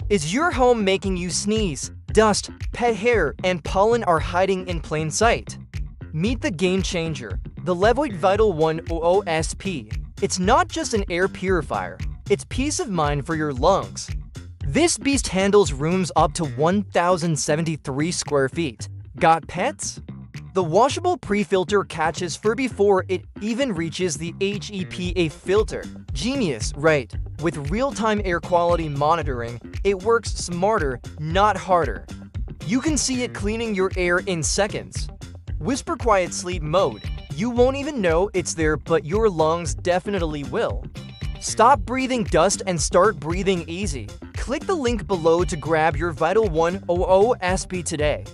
Is your home making you sneeze? Dust, pet hair, and pollen are hiding in plain sight. Meet the game changer, the Levoit Vital 100S-P. It's not just an air purifier, it's peace of mind for your lungs. This beast handles rooms up to 1,073 square feet. Got pets? The washable pre-filter catches fur before it even reaches the HEPA filter. Genius, right? With real-time air quality monitoring, it works smarter, not harder. You can see it cleaning your air in seconds. Whisper quiet sleep mode. You won't even know it's there, but your lungs definitely will. Stop breathing dust and start breathing easy. Click the link below to grab your Vital 100S-P today.